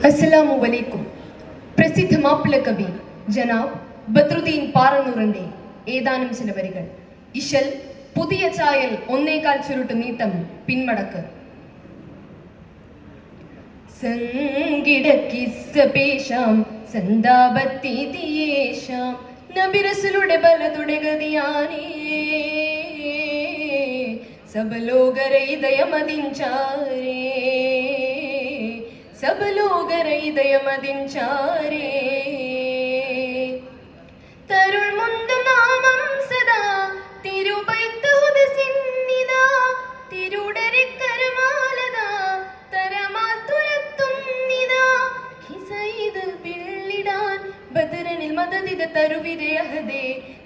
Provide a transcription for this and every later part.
അസ്സലാമു അലൈക്കും. പ്രസിദ്ധ മാപ്പിള കവി ജനാബ് ബദ്രുദ്ദീൻ പാറന്നൂറിന്റെ ഏതാനും ചില വരികൾ. ഇശൽ പുതിയ ചായൽ ഒന്നേകാൽ ചുരുട്ട് നീട്ടം പിന്മടക്ക്. സംഗിടക്കിസ്സപേശാം സന്താപത്തിയേശാം നബിറസുലുടെ ബലതുടെ ഗതിയാനേ സബ് ലോകരെ ഇദയമദിൻചാരേ സബ് ലോകരെ ഇദയമദിൻചാരേ തരുൾ മുന്തും നാമം സദാ തിരുബൈത്ത് ഹുദസിന്നിദാ തിരുടരിക്കരമാലദാ തരമാൽ തുരത്തുന്നിദാ ഖിസൈദ് പിള്ളിടാൻ ബദരനിൽ മദദിദ തരുവിരയഹദേ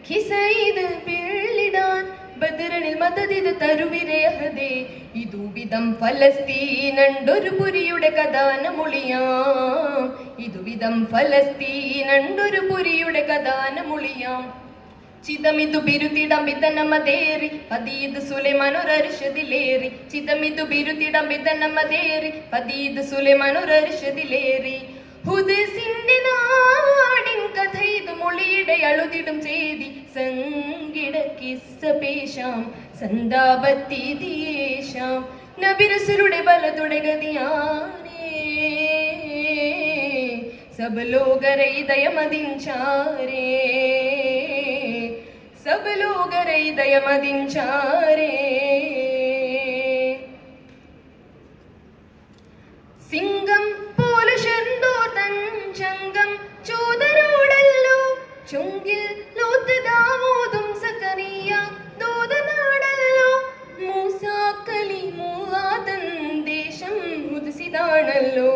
ഖിസൈദ് പിള്ളിടാൻ ബദരനിൽ മദദിദ തരുവിരയഹദേ ഇതുവിധം ഫലസ്തീനണ്ടൊരു പുരിയുടെ കഥാനമൊളിയാം ഇതുവിധം ഫലസ്തീനണ്ടൊരു പുരിയുടെ കഥാനമൊളിയാം ചിതമിതു ബിരുദിടം വിതനമതേറി പതീത് സുലൈമാനൊരർഷദിലേറി ചിതമിതു ബിരുദിടം വിതനമതേറി പതീത് സുലൈമാനൊരർഷദിലേറി ഹുദസിന്റെ നാടിൻ കഥ ഇത് മൊളിയുടെ അളുതിടും ചെയ്തി സംഗിട കിസ്സപേശാം സന്താപത്തിയേശാം നബിറസുലുടെ ബലതുടെ ഗതിയാനേ സബ് ലോകരെ ഇദയമദിൻചാരേ സബ് ലോകരെ ഇദയമദിൻചാരേ സിംഗം പോലു ഷർദോർ തൻ ചങ്കം ചോദരോടല്ലോ ചുങ്കിൽ ലോത്ത് ദാവൂദും സക്കറിയ ദൂതനാടല്ലോ മൂസാക്കലി മൂവാതൻ ദേശം ഹുദ്സിദാണല്ലോ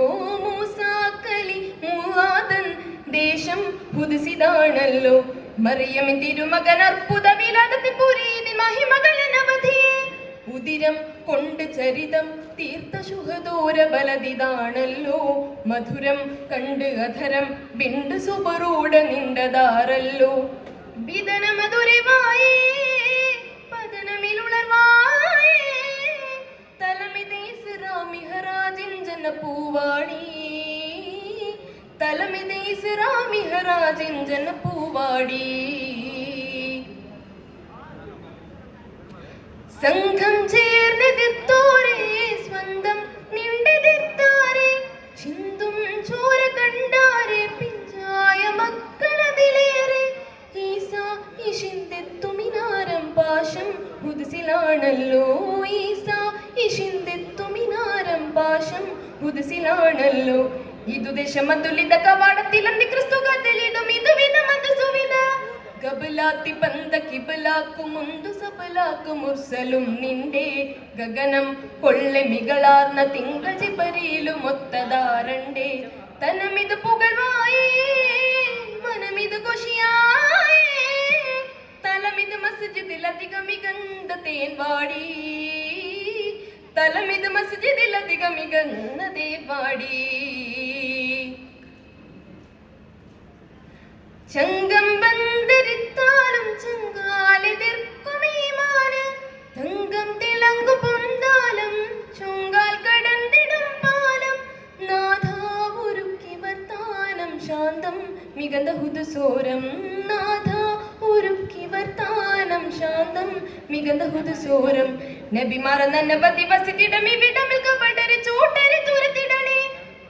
മൂസാക്കലി മൂവാതൻ ദേശം ഹുദ്സിദാണല്ലോ മറിയമിൻ തിരുമകൻ അർപ്പുത വിലാദത്തിൽ പുരീതിൻ മഹിമകളനവധിയെ ഉദിരം കൊണ്ട് ചരിതം തീർത്ത ശുഹദോര ബലദിതാണല്ലോ മധുരം കണ്ട് അധരം ബിണ്ട് സുബറൂട നിണ്ടതാറല്ലോ വിതന മധുരവായേ പതനമിലുളർവായേ തലമിതേസ്റാമിഹറാജിൻ ജനപൂവാടി തലമിതേസ്റാമിഹറാജിൻ ജനപൂവാടി സംഘം ചേർന്നെതിർത്തോരേ സ്വന്തം നിണ്ടെതിർത്താരേ ചിന്തും ചോര കണ്ടാരേ പിഞ്ചായ മക്കളതിലേറെ ഈസാ ഇഷിന്തെത്തുമിനാരം പാശം ഹുദ്സിലാണല്ലോ ഈസാ ഇഷിന്തെത്തുമിനാരം പാശം ഹുദ്സിലാണല്ലോ ഇതു ദേശമതുലിത കവാടത്തിലന്തി ക്രിസ്തു കഥലിടും ഇതുവിധ മധുസുവിധ ഗബലാത്തി പന്ത കിബലാക്കു മുന്തു സബലാക്കു മുർസലും നിന്റെ ഗഗനം കൊള്ളെമികളാർന്ന തിങ്കൾ ജിബരിയിലും ഒത്തതാരണ്ടേ തനമിത് പുകഴ്വായേ മനമിത് കൊഷിയായേ തലമിത് മസ്ജിദിലധികം മികந்த തേൻവാടി തലമിത് മസ്ജിദിലധികം മികந்த തേൻവാടി ചങ്കം ബന്ധരിത്താലും ചങ്കാലെതിർക്കുമീമാന് തങ്കം തിളങ്ങു പൊന്താലും ചുങ്കാൽ കടന്നിടും പാലം നാഥാവുരുക്കി വർത്താനം ശാന്തം മികந்த ഹുദുസോരം നാഥാ ഉരുക്കി വർത്താനം ശാന്തം മികந்த ഹുദുസോരം നബിമാർ നന്നബതി വസിതിടം ഇവിടമിൽ കപടരി ചൂട്ടരി തുരത്തിടണേ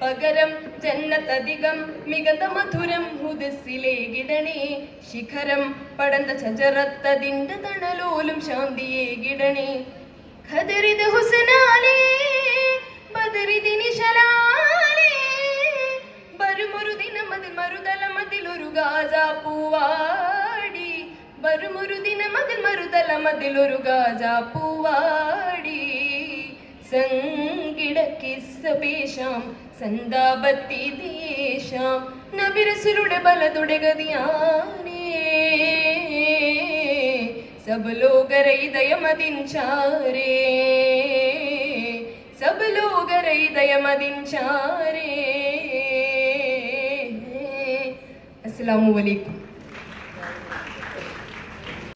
പകരം ജന്നതധികം മികந்த മധുരം ഹുദസിലേകിടണേ ശിഖരം പടന്ത ചജറത്തതിന്റെ തണലോലും ശാന്തിയേകിടണേ ഖദരിത് ഹുസ്നാലേ ബദരിത് നിശലാലേ വരുമൊരു ദിനമതിൽ മറുതലമതിലൊരു ഗാസാ പൂവാടി വരുമൊരു ദിനമതിൽ മറുതലമതിലൊരു ഗാസാ പൂവാടി സംഗിട കിസ്സപേശാം സന്താപത്തിയേശാം നബിറസുലുടെ ബലതുടെ ഗതിയാനേ സബ് ലോകരെ ഇദയമദിൻചാരേ സബ് ലോകരെ ഇദയമദിൻചാരേ. അസ്സലാമു അലൈക്കും.